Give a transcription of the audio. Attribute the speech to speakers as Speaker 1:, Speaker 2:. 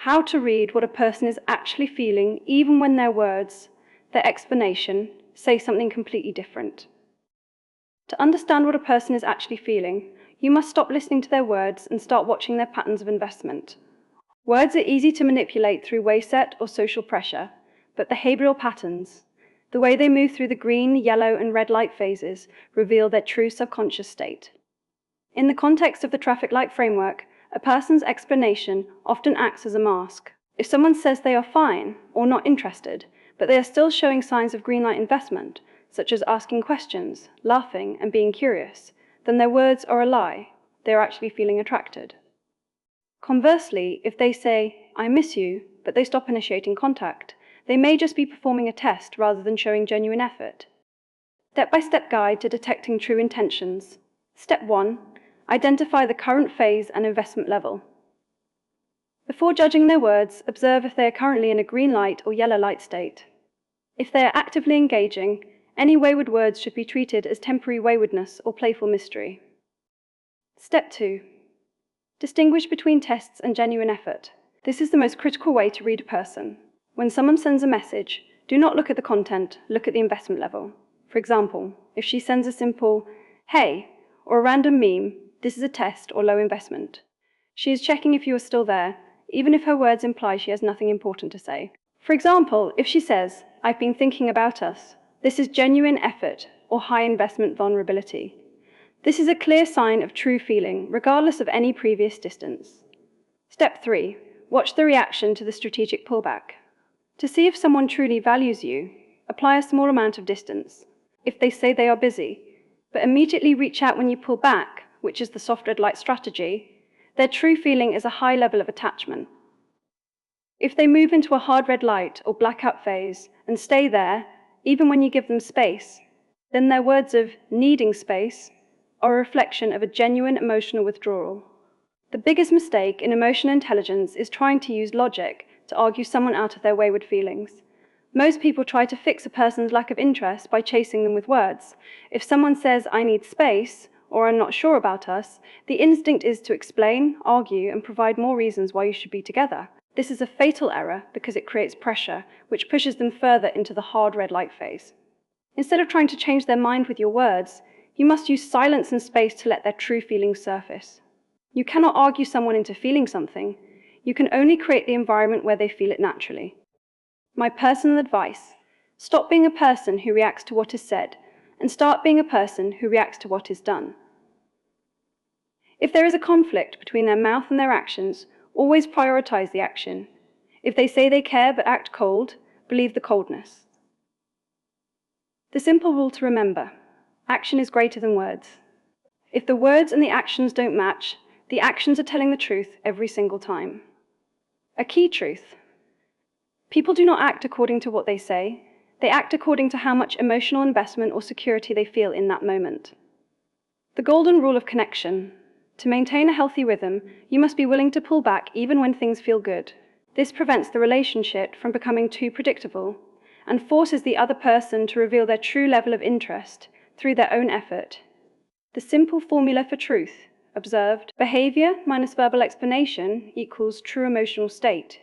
Speaker 1: how to read what a person is actually feeling even when their words, their explanation, say something completely different. To understand what a person is actually feeling, you must stop listening to their words and start watching their patterns of investment. Words are easy to manipulate through wayset or social pressure, but behavioral patterns, the way they move through the green, yellow, and red light phases, reveal their true subconscious state. In the context of the traffic light framework, a person's explanation often acts as a mask. If someone says they are fine or not interested, but they are still showing signs of green light investment, such as asking questions, laughing, and being curious, then their words are a lie. They are actually feeling attracted. Conversely, if they say, "I miss you," but they stop initiating contact, they may just be performing a test rather than showing genuine effort. Step-by-step guide to detecting true intentions. Step 1. Identify the current phase and investment level. Before judging their words, observe if they are currently in a green light or yellow light state. If they are actively engaging, any wayward words should be treated as temporary waywardness or playful mystery. Step 2. Distinguish between tests and genuine effort. This is the most critical way to read a person. When someone sends a message, do not look at the content, look at the investment level. For example, if she sends a simple, "Hey," or a random meme, this is a test or low investment. She is checking if you are still there, even if her words imply she has nothing important to say. For example, if she says, "I've been thinking about us," this is genuine effort or high investment vulnerability. This is a clear sign of true feeling, regardless of any previous distance. Step 3. Watch the reaction to the strategic pullback. To see if someone truly values you, apply a small amount of distance. If they say they are busy, but immediately reach out when you pull back, which is the soft red light strategy, their true feeling is a high level of attachment. If they move into a hard red light or blackout phase and stay there, even when you give them space, then their words of needing space are a reflection of a genuine emotional withdrawal. The biggest mistake in emotional intelligence is trying to use logic to argue someone out of their wayward feelings. Most people try to fix a person's lack of interest by chasing them with words. If someone says, "I need space," or "I'm not sure about us," the instinct is to explain, argue, and provide more reasons why you should be together. This is a fatal error because it creates pressure, which pushes them further into the hard red light phase. Instead of trying to change their mind with your words, you must use silence and space to let their true feelings surface. You cannot argue someone into feeling something. You can only create the environment where they feel it naturally. My personal advice: stop being a person who reacts to what is said, and start being a person who reacts to what is done. If there is a conflict between their mouth and their actions, always prioritize the action. If they say they care but act cold, believe the coldness. The simple rule to remember: action is greater than words. If the words and the actions don't match, the actions are telling the truth every single time. A key truth: people do not act according to what they say, they act according to how much emotional investment or security they feel in that moment. The golden rule of connection: to maintain a healthy rhythm, you must be willing to pull back even when things feel good. This prevents the relationship from becoming too predictable and forces the other person to reveal their true level of interest through their own effort. The simple formula for truth: observed behavior minus verbal explanation equals true emotional state.